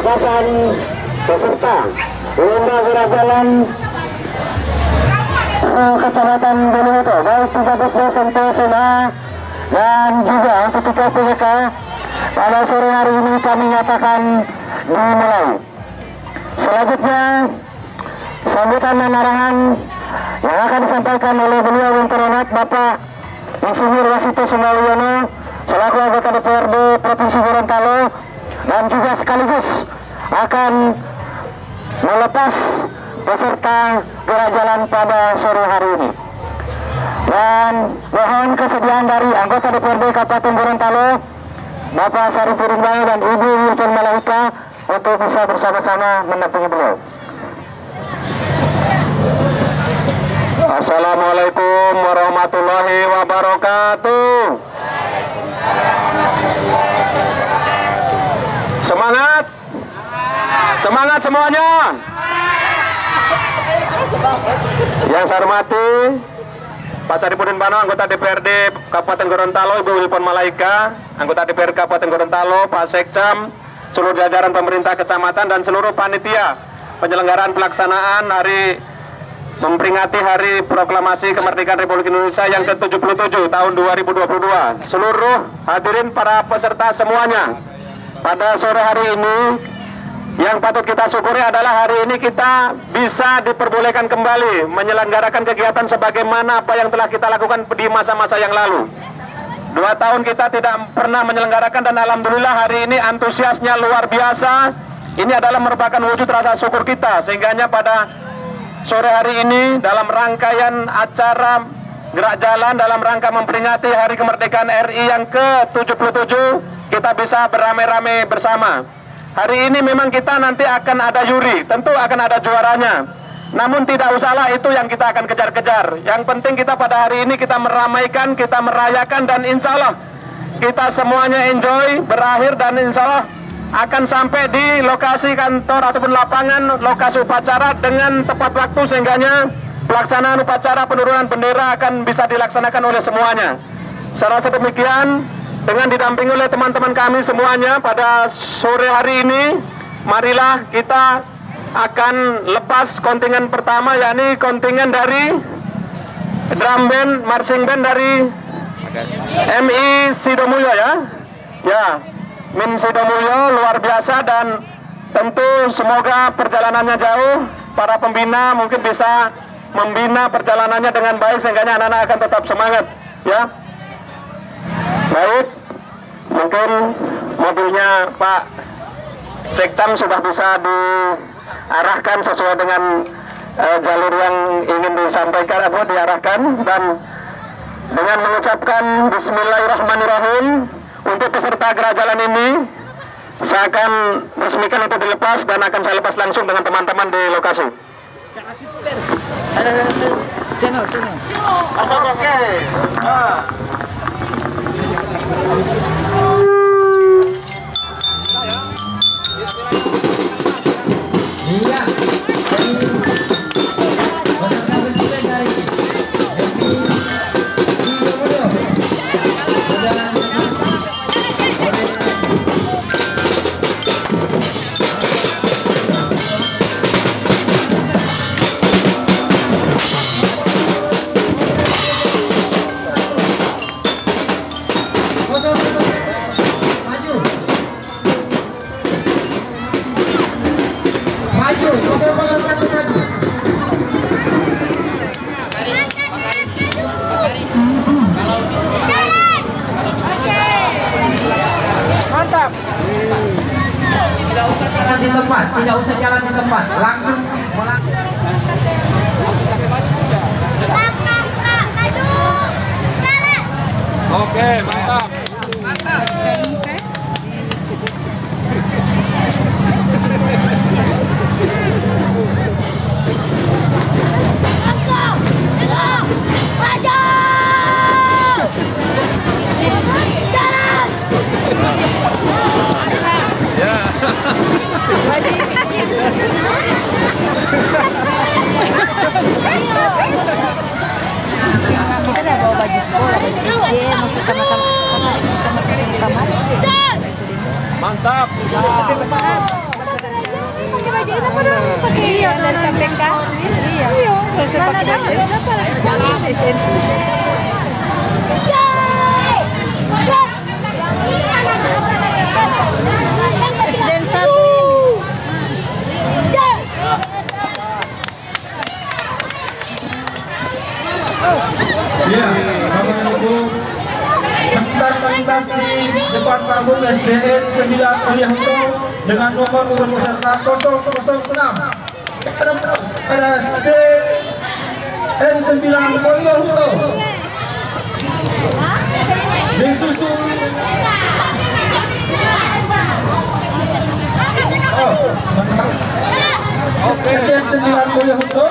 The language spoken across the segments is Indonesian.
pelepasan peserta lomba gerak jalan Kecamatan Bonito, baik 13 SMP SMA dan juga untuk 3 PGK. Pada sore hari ini kami nyatakan dimulai. Selanjutnya sambutan dan arahan yang akan disampaikan oleh beliau yang terhormat Bapak Insinyur Wasito Sumawiono selaku anggota DPRD Provinsi Gorontalo, dan juga sekaligus akan melepas peserta gerak jalan pada sore hari ini. Dan mohon kesediaan dari anggota DPRD Kabupaten Gorontalo Bapak Sarifudin Bayu dan Ibu Wilton Malaika untuk bisa bersama-sama mendampingi beliau. Assalamualaikum warahmatullahi wabarakatuh. Semangat, semangat semuanya. Yang saya hormati Pak Sarifudin Bano, anggota DPRD Kabupaten Gorontalo, Ibu Wilpon Malaika, anggota DPRD Kabupaten Gorontalo, Pak Sekcam, seluruh jajaran pemerintah kecamatan dan seluruh panitia penyelenggaraan pelaksanaan hari memperingati Hari Proklamasi Kemerdekaan Republik Indonesia yang ke-77 tahun 2022. Seluruh hadirin para peserta semuanya, pada sore hari ini yang patut kita syukuri adalah hari ini kita bisa diperbolehkan kembali menyelenggarakan kegiatan sebagaimana apa yang telah kita lakukan di masa-masa yang lalu. 2 tahun kita tidak pernah menyelenggarakan, dan alhamdulillah hari ini antusiasnya luar biasa. Ini adalah merupakan wujud rasa syukur kita, sehingganya pada sore hari ini dalam rangkaian acara gerak jalan dalam rangka memperingati Hari Kemerdekaan RI yang ke-77, kita bisa beramai-ramai bersama. Hari ini memang kita nanti akan ada juri, tentu akan ada juaranya. Namun tidak usahlah itu yang kita akan kejar-kejar. Yang penting kita pada hari ini kita meramaikan, kita merayakan, dan insya Allah kita semuanya enjoy, berakhir, dan insya Allah akan sampai di lokasi kantor ataupun lapangan lokasi upacara dengan tepat waktu, sehingganya pelaksanaan upacara penurunan bendera akan bisa dilaksanakan oleh semuanya. Saya rasa demikian, dengan didampingi oleh teman-teman kami semuanya pada sore hari ini, marilah kita akan lepas kontingen pertama, yakni kontingen dari drum band, marching band dari MI Sidomulyo ya, Min Sidomulyo, luar biasa, dan tentu semoga perjalanannya jauh. Para pembina mungkin bisa membina perjalanannya dengan baik sehingga anak-anak akan tetap semangat ya. Baik, mungkin mobilnya Pak Sekcam sudah bisa diarahkan sesuai dengan jalur yang ingin disampaikan atau diarahkan, dan dengan mengucapkan Bismillahirrahmanirrahim untuk peserta gerak jalan ini, saya akan resmikan untuk dilepas dan akan saya lepas langsung dengan teman-teman di lokasi. Channel. Oke. Mantap. Jalan di tempat, tidak usah jalan di tempat, langsung Oke, mantap. Kita udah bawa baju sekolah, baju SD, masih sama-sama kamar. Mantap. Kenapa dong pakai dari KPK? Iya. Saya pakai dari SDN 1 ini. Ya, Bapak Ibu, sebentar melintas di depan panggung SDN 9 Mulyahuto dengan nomor urut peserta 006. Pada SDN 9 Mulyahuto disusul SDN 9 Mulyahuto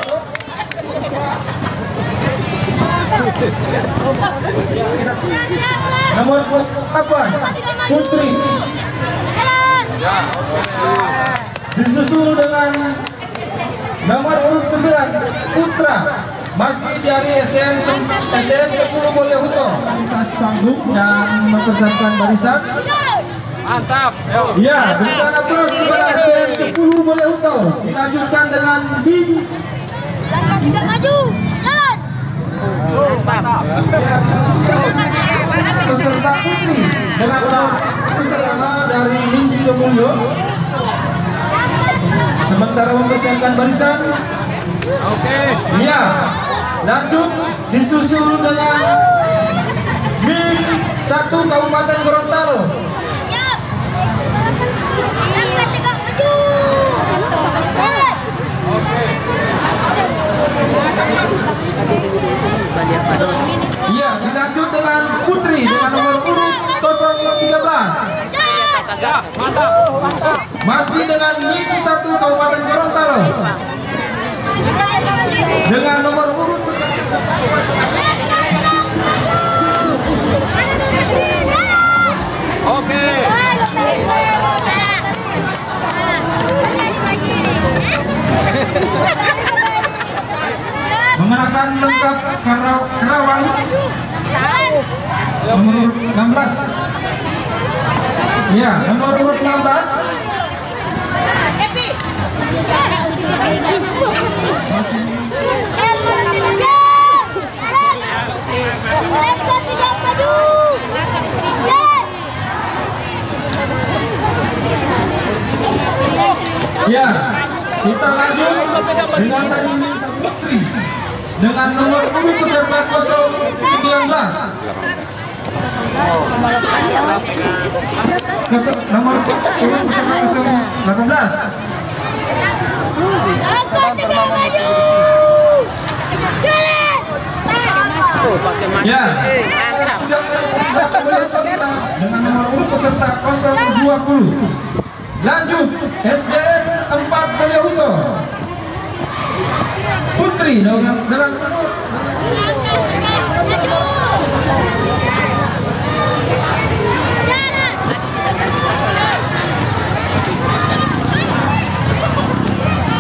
nomor 8 Putri disusul dengan nomor urut 9 Putra masih dari SDN 10 Mulyahuto atas panggung dan mempersiapkan barisan. Mantap. Ya, berikan aplaus kepada SDN 10 Mulyahuto. Dilanjutkan dengan Tidak maju, jalan. peserta Putri dengan peserta dari Linci Mulyo. Sementara mempersiapkan barisan. Ya, lanjut disusul dengan Min 1 Kabupaten Gorontalo. Siap. Langkah tegak maju. Jalan. Iya, dilanjut dengan Putri dengan nomor urut 013. Masih dengan Min 1 Kabupaten Gorontalo dengan nomor urut mengenakan lengkap Kerawang nomor urut 16. Ya, nomor urut 16 Epi. Langkah tegak maju. Jalan. ya, kita lanjut dengan tadi Min 1 Putri dengan nomor urut peserta 019. Nomor urut peserta 018. Langkah tegak maju. Jalan. Ya, dengan nomor urut peserta 020. Lanjut SDN 4 Mulyahuto. Putri dengan Langkah tegak maju. Jalan.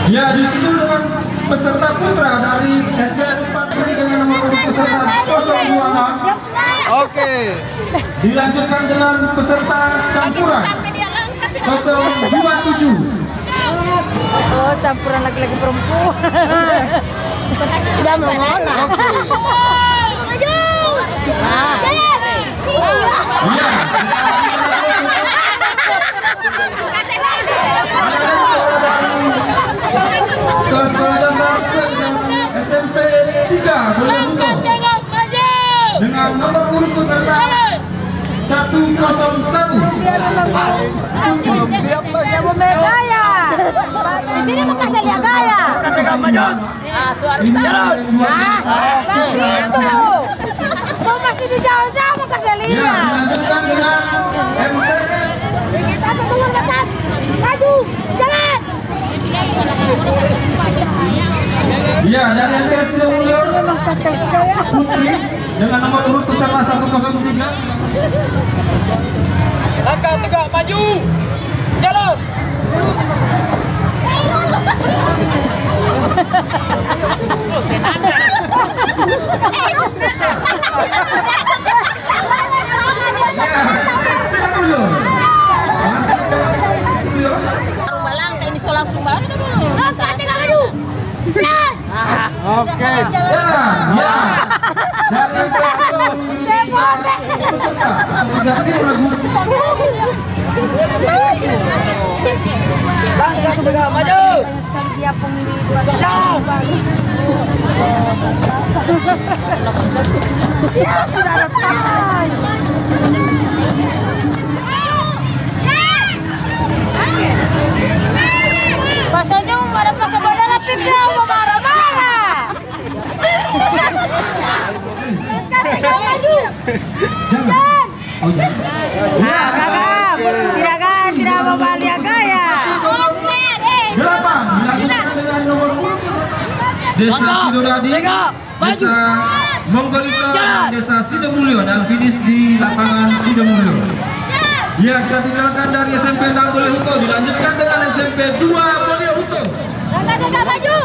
ya disusul dengan peserta Putra dari SDN 4 Putri dengan nomor urut peserta 026. Dilanjutkan dengan peserta campuran Sampai dia langkah tegak 027. Oh, campuran laki-laki perempuan. Sudah mengolah. maju. Nah, Jalan. Iya. Sekolah dasar SMP 3 Mulyahuto dengan nomor urut peserta 101. dia mau main gaya. Di sini mau kasih lihat gaya. Jalan. Begitu. Kau masih di jauh-jauh mau kasih Ya, lihat. dilanjutkan dengan MTS. Maju. Jalan. Ya, dari MTS Mulyo Putri dengan nomor urut peserta 103. Langkah tegak maju. Jalan. Balang ini langsung banget. Oke. Ya. Dari peserta 3 tim lagu. Langkah tegak maju. Dia pemilih 2 dia sudah lepas. Pasanya marah pakai bandara pipi mau marah-marah. Jangan. Nah, kakak, tidak mau balik gaya. 8 dilanjutkan dengan nomor 10 Desa Sidodadi, Desa Monggolito, dan Desa Sidemulyo, dan finish di lapangan Sidemulyo. Ya, kita tinggalkan dari SMP 6 Boleh Huto, dilanjutkan dengan SMP 2 Boleh Huto. Langkah maju.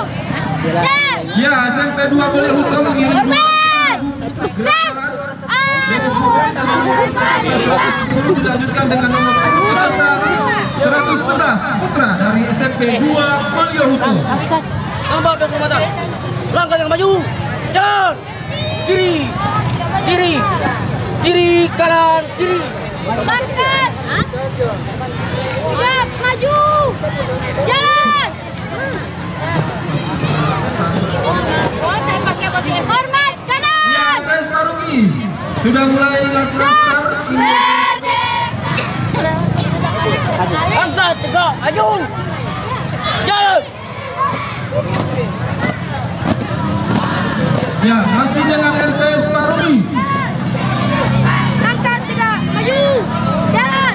Ya, SMP 2 Boleh Huto mengirim 2 dilanjutkan dengan nomor peserta 111 Putra dari SMP 2 Boleh Huto. Tambah penguatan. Langkah yang maju. Jalan. Kiri. Kiri. Kiri, kanan, kiri. Langkah. Siap, maju. Jalan. Hormat kanan. Ya, tes Parumi sudah mulai lakukan start. Angkat tegak maju. Jalan. Ya, masih dengan MTS Parumi. Angkat tegak maju. Jalan.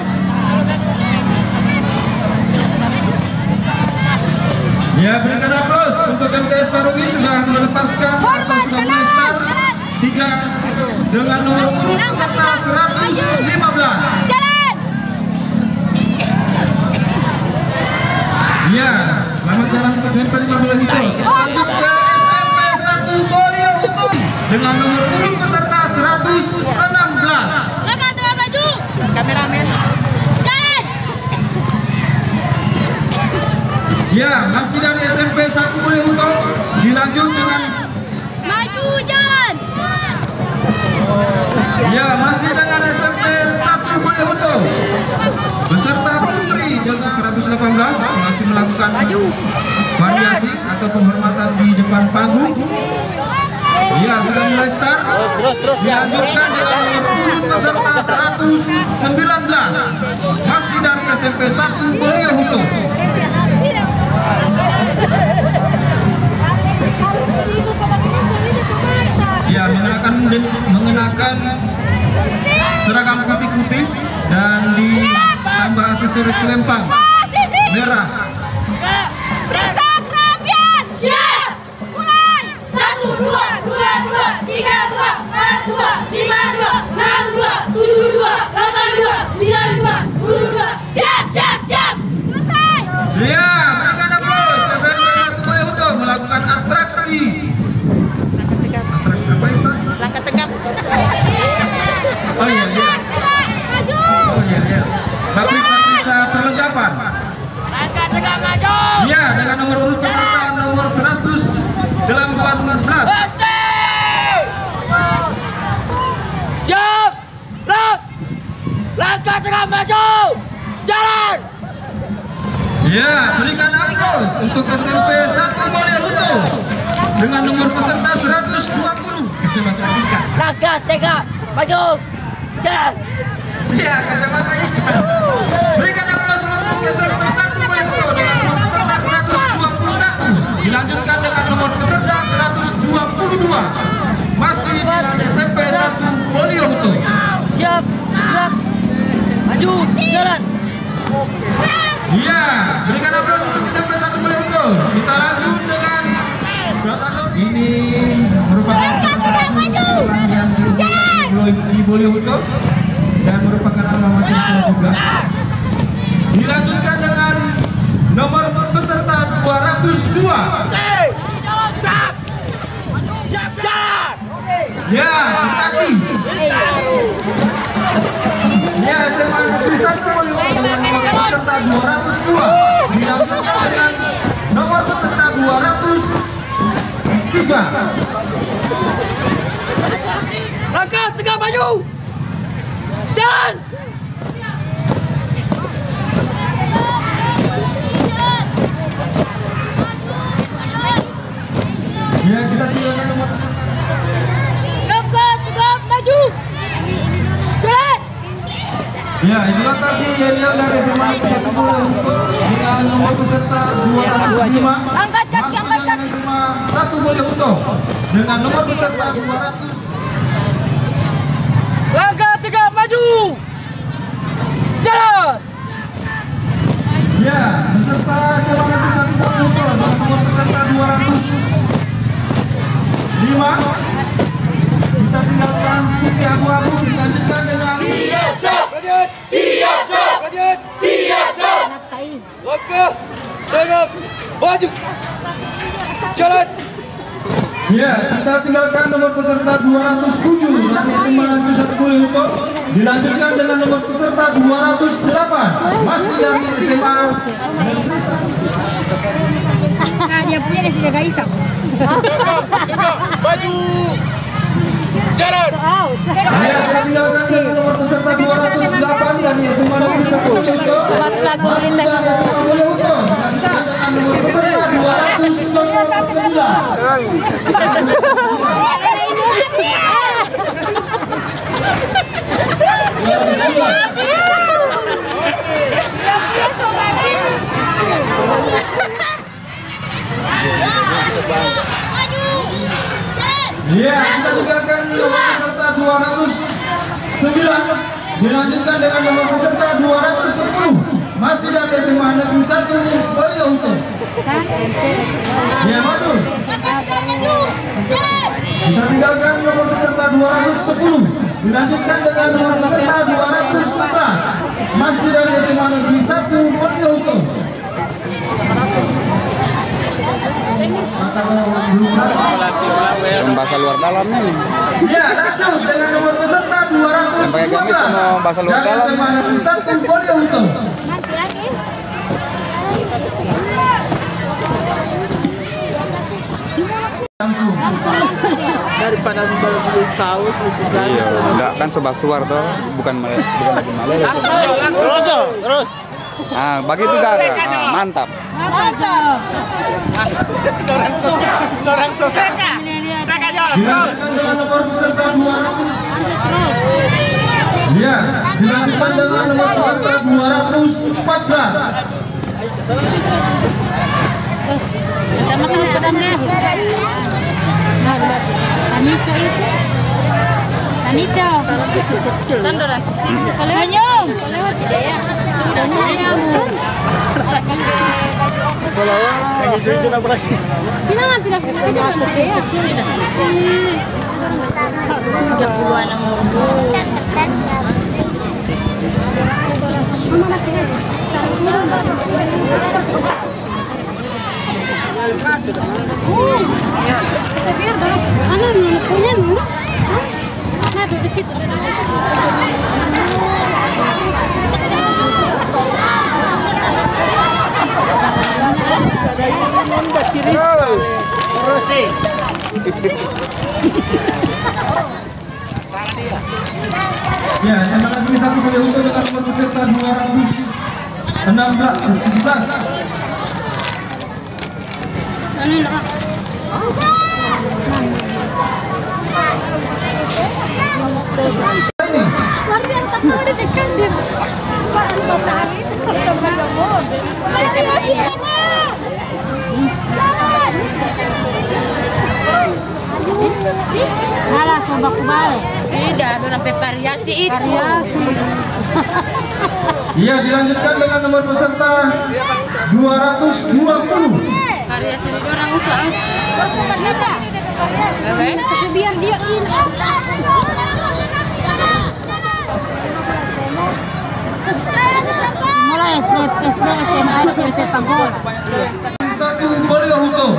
Ya, berikan aplaus untuk MTS Parumi sudah melepaskan atau sudah mulai start 3 dengan nomor urut peserta 115. Jalan. Ya, selamat jalan untuk SMP 15 itu. Lanjut ke SMP 1 Boleh Huto dengan nomor urut peserta 116. Langkah tegak maju. Kameramen. Jalan. Ya, masih dari SMP 1 Boleh Huto dilanjut dengan Maju jalan. ya, masih dengan SMP 1 Boleh Huto. Beserta putri dengan 118 masih melakukan variasi atau penghormatan di depan panggung. Ya, sudah mulai start. Dilanjutkan dengan nomor urut peserta 119 masih dari SMP 1 Boleh Huto. Ya, mengenakan seragam putih-putih dan ditambah aksesoris lempang merah. Periksa kerapian. Siap. Mulai. 1, 2, 2, 2, 3, 2, 4, 2, 5, 2, 6, 2, 7, 2, 8, 2, 9, 2, 10, 2. Siap, siap, siap. Selesai. Ya, berikan aplaus. SMP 1 Boleh Huto melakukan atraksi. Atraksi apa itu? Langkah tegak. Oh iya, iya. Maju. Oh iya, iya. Periksa perlengkapan. Langkah tegak maju. Ya, dengan nomor urut peserta nomor 118. Siap. Langkah tegak maju. Jalan. Ya, berikan aplaus untuk SMP 1 Boleh Huto dengan nomor peserta 120. Kacamata ikan. Langkah tegak maju. Jalan. Ya, kacamata ikan. Berikan aplaus untuk SMP 1 Boleh Huto dengan nomor peserta 121. Dilanjutkan dengan nomor peserta 122. Masih dengan SMP 1 Boleh Huto. Siap. Siap. Maju. Jalan. Ya, berikan aplaus untuk SMP 1 Boleh Huto. Kita lanjut dengan ini merupakan yang di Boleh Huto dan merupakan alamat yang juga. Dilanjutkan dengan nomor peserta 202. Ya, hati. Ya, SMA Negeri 1 Boleh Huto dengan nomor peserta 202. Dilanjutkan dengan nomor peserta 203. Langkah tegak maju. Jalan. Ya, kita tinggalkan nomor. Langkah tegak maju. Jalan. Ya, itulah tadi yang dari SMA 1 dengan nomor peserta 205. Angkat kaki, angkat kaki. SMA 1 boleh untuk dengan nomor peserta 200. Langkah tegak maju. Jalan. Ya, peserta SMA 1 boleh untuk dengan nomor peserta 205. Bisa tinggalkan putih abu-abu, dilanjutkan dengan Siap, langkah tegak maju. Jalan. ya, kita tinggalkan nomor peserta 207 dari SMA 1 boleh untuk dilanjutkan dengan nomor peserta 208 masih dari SMA. Nah, dia punya dia sudah gaisa. Tegak maju. Jalan. Ya, kita tinggalkan dengan nomor peserta 208 dari SMA 1 boleh untuk masih dari SMA boleh untuk dilanjutkan dengan nomor peserta 209. Ya, kita tinggalkan nomor peserta 209 dilanjutkan dengan nomor peserta 210 masih dari SMA Negeri 1 boleh untuk. Ya, maju. Kita tinggalkan nomor peserta 210 dilanjutkan dengan nomor peserta 211 masih dari SMA Negeri 1 boleh untuk. Yang bahasa luar dalamnya nih. Ya, lanjut dengan nomor peserta 212 Pakai gamis sama bahasa luar dari dalam. SMA Negeri 1 boleh untuk. Nanti lagi. Langsung. Daripada belum tahu juga. Iya, enggak kan Sobasuar tuh, bukan lagi Malaysia. Terus. Ah, bagi itu Gaga. Ah, mantap. Orang soseka. Dilanjutkan dengan nomor peserta 200. Ya, dilanjutkan dengan nomor peserta 214. Makan padam deh. Tanico itu. Tanico. Sandoran sisi. Senyum. Lewat tidak ya. Senyum. Bilangan tidak ya. 30-an punya dulu. Nah, di situ. Ya, SMA Negeri 1 boleh untuk dengan nomor peserta 217. Alah, sobak kembali. Tidak, orang variasi itu. Iya, dilanjutkan dengan nomor peserta 220. Variasi itu orang udah. Kesubian dia ini. Mulai SD, SMA, SMP, Pagor. 1 boleh untuk.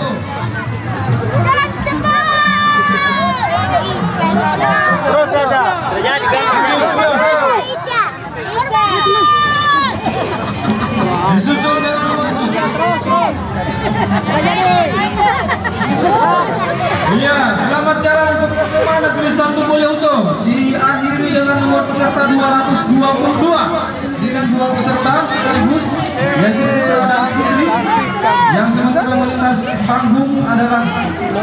Terus saja. Terjadi Disusul dengan nomor Terus. Ya, selamat jalan untuk SMA Negeri 1 Bolehuto. Diakhiri dengan nomor peserta 222 dengan 2 peserta sekaligus, yaitu Putra dan Putri. Yang sementara melintas panggung adalah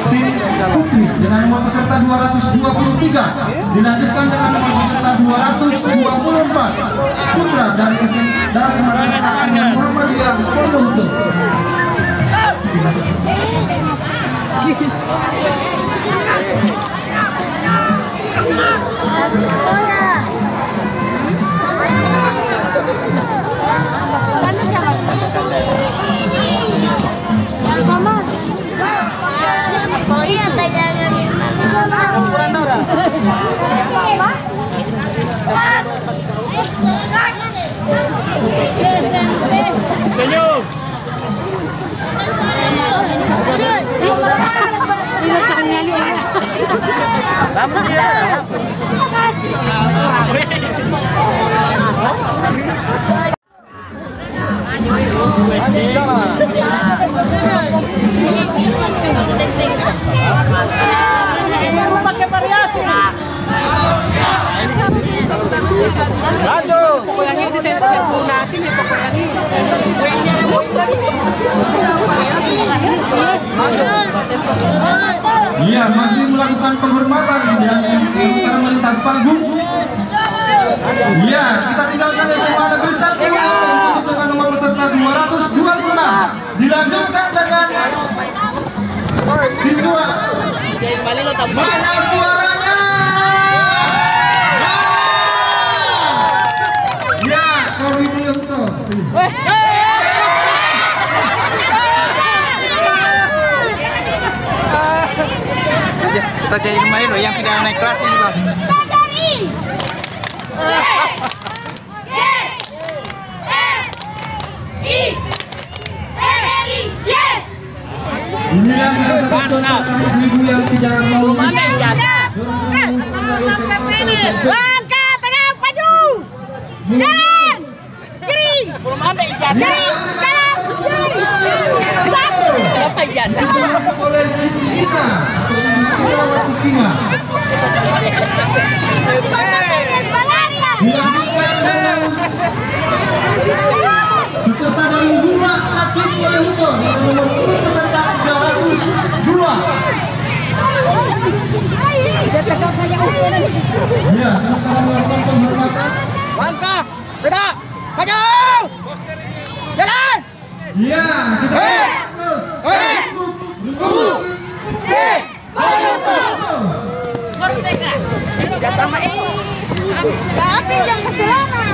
tim Putri dengan nomor peserta 223. Dilanjutkan dengan nomor peserta 224 Putra dari SMA Muhammadiyah Bolehuto. Senyum. Pakai variasi. Lanjut. Pokoknya itu tempo nanti nih pokoknya. Iya, masih melakukan penghormatan dan sementara melintas panggung. Iya, kita tinggalkan SMA Negeri 1 untuk dengan nomor peserta 226. Dilanjutkan dengan siswa. Mana suaranya? Ya, Korwi Bolehuto. Kita jadi kemarin loh yang tidak naik kelas ini bang. Inilah ibu yang tidak mau Sampai finish. Langkah tengah maju. Jalan. Kiri. Belum ada ijazah. Kiri. Jalan. Kiri. Satu. Apa ijazah? oleh Cina Kurawati Tima. Peserta dari Buma Sakit Bolehuto nomor peserta 302. Ya, sementara melakukan penghormatan. Langkah, tegak, maju, jalan. Ya, kita terus. Tapi jangan selama.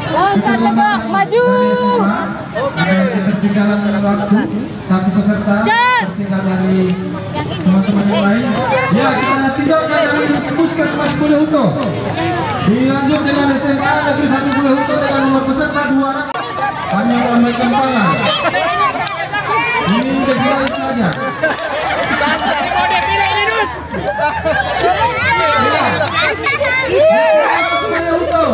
Langkah tegak, maju. Ada ketertinggalan waktu satu peserta tertinggal dari teman-teman yang lain. Ya, kita tinggalkan dari Puskesmas Bolehuto. Dilanjut dengan SMA Negeri 1 Bolehuto dengan nomor peserta 200. Kami meramaikan tangan. Ini deklarasi saja. Bolehuto.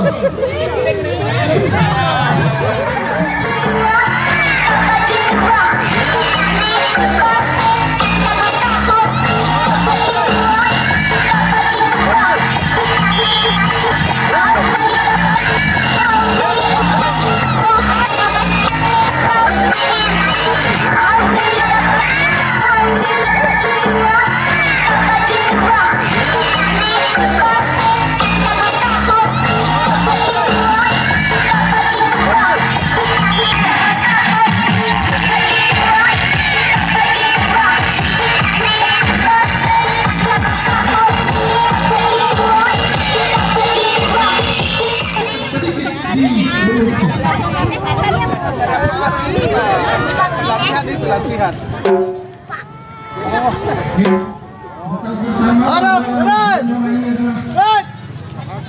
Latihan.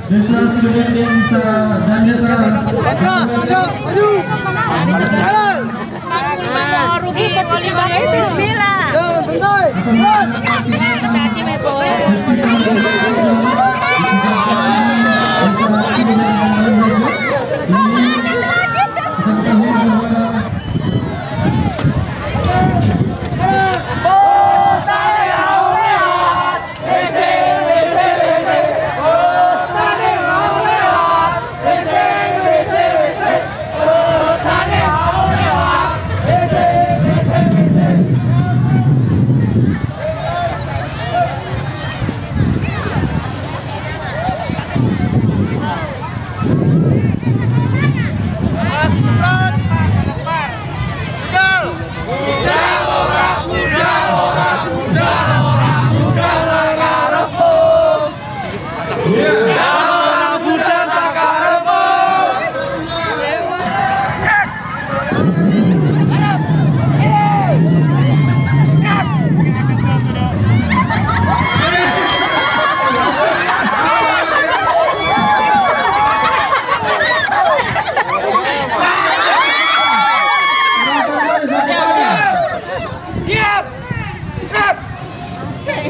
Desa Sudin dan desa Maju. Bismillah. Hati-hati, Mepo.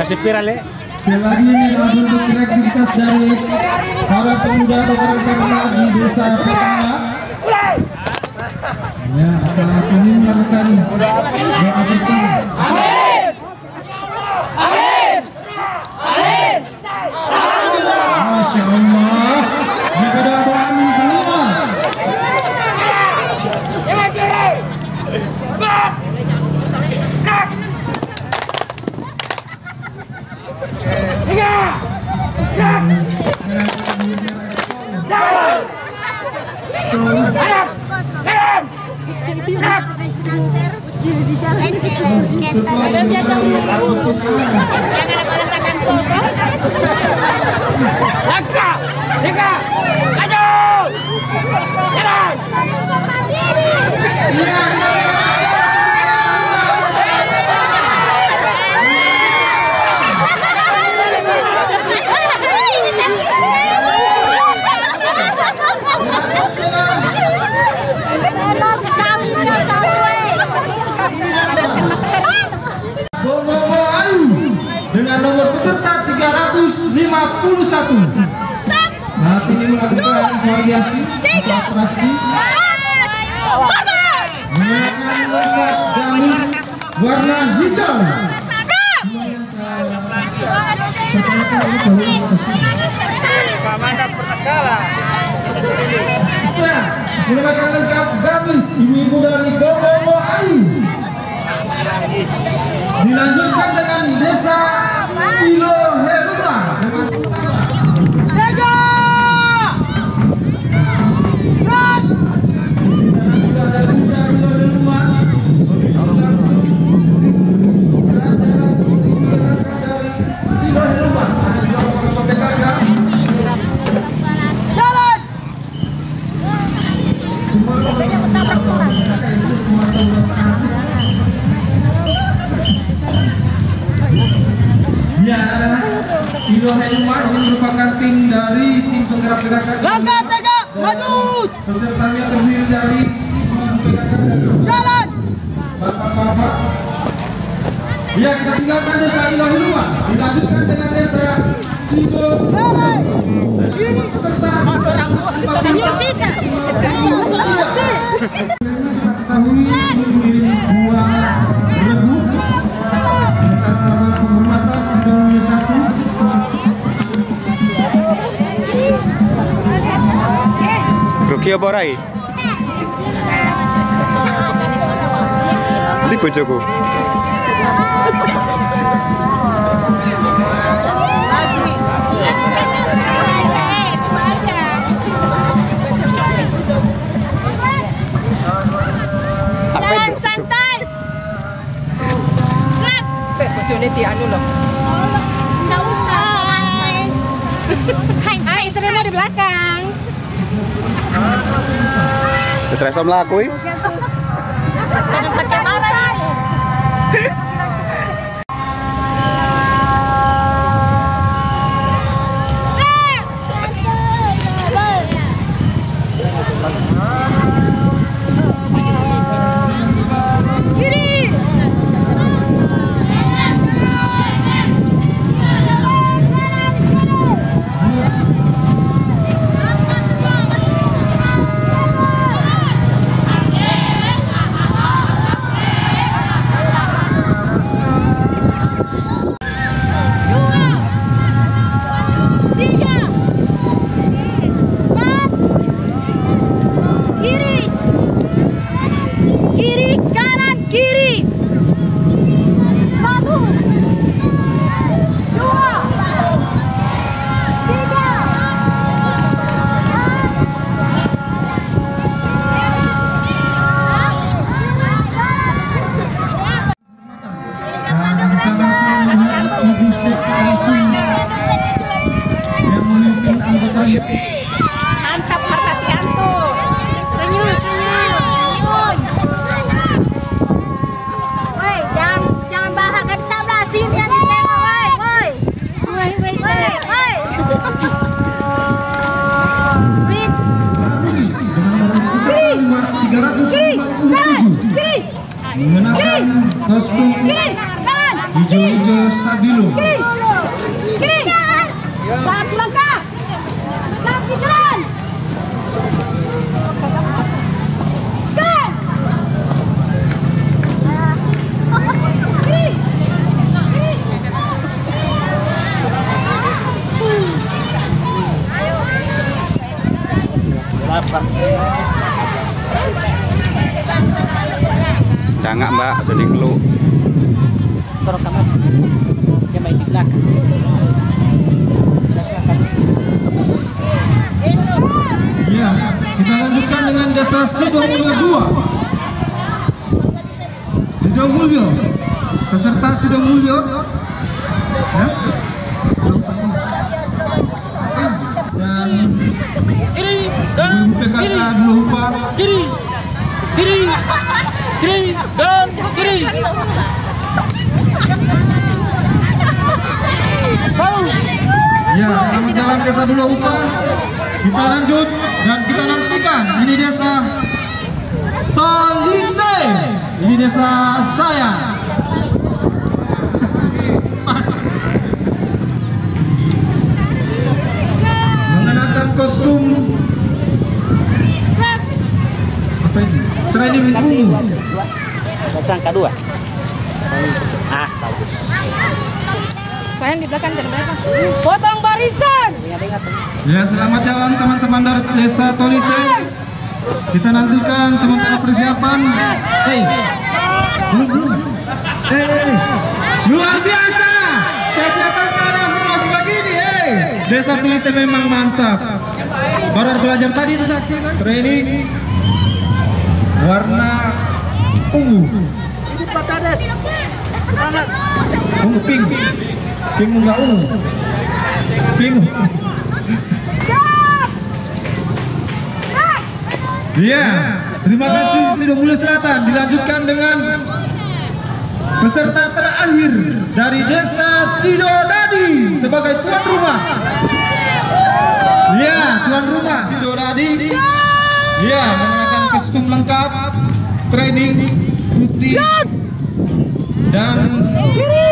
kasih viral ya. Sekali lagi ini adalah bentuk kreativitas dari para pemuda atau karang-taruna di desa pertama. Ya, saat ini melakukan doa bersama. Amin. Amin. Amin. Masya Allah, jika doa amin semua. Jangan balasakan foto. Langkah, tiga, maju, jalan. Bonomo Ayu dengan nomor peserta 351. Saat ini melakukan variasi atau atraksi menggunakan gamis warna hijau. Menggunakan lengkap gamis ibu-ibu dari Bonomo Ayu. Dilanjutkan dengan desa Iloheluma Iloheluma ini merupakan tim dari tim penggerak PKK. Langkah tegak, maju. Pesertanya terdiri dari PKK. Jalan. Bapak-bapak. Ya, kita tinggalkan desa Iloheluma. Dilanjutkan dengan desa Sido. Ini peserta. Senior sisa. Ketahui mengirim buah regu. Kita melakukan penghormatan Sidowaya 1. Rukia Borai. Di bojoku. Jalan santai. Bojone dianu loh. Enggak usah. Hai, istrimu di belakang. Wis reso mlaku. Ada pakai mana nih? Mantap Markas Kanto. Senyum, senyum. Woi, jangan bahagia di sebelah sini yang ditengok, woi. Woi. Kiri, mengenakan kostum hijau-hijau stabilo. Kiri. Saat langkah. Kaki jalan. Kan. Kiri. Udah nggak mbak, jadi ngeluh. Sorok kamu. Dia main di belakang. Ya, kita lanjutkan dengan desa Sidomulyo 2. Sidomulyo, peserta Sidomulyo. Ya. Dan Kiri. PKK dulu lupa. Kiri. Dan kiri. Ya, selamat jalan desa dulu lupa. Kita lanjut dan kita nantikan. Ini desa Tolite. Ini desa saya. Mengenakan kostum apa ini? Training ungu. Sangka dua. Bagus. Sayang di belakang dan belakang. Potong barisan. Ya, selamat jalan teman-teman dari desa Tolite. Kita nantikan sementara persiapan. Luar biasa. Saya tidak tahu ada masih begini. Desa Tolite memang mantap. Baru belajar tadi itu sakit. Training warna ungu. Ini Pak Kades. Semangat. Ungu pink. Pink enggak ungu. Pink. Iya, terima kasih Sidomulyo Selatan. Dilanjutkan dengan peserta terakhir dari desa Sidodadi sebagai tuan rumah. Iya, tuan rumah Sidodadi. Iya, menggunakan kostum lengkap, training rutin dan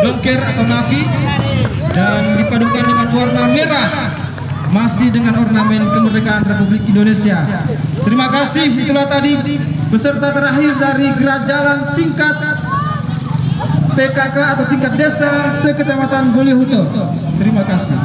lengker atau nafi, dan dipadukan dengan warna merah, masih dengan ornamen kemerdekaan Republik Indonesia. Terima kasih, itulah tadi peserta terakhir dari gerak jalan tingkat PKK atau tingkat desa se-Kecamatan Bolehutol. Terima kasih.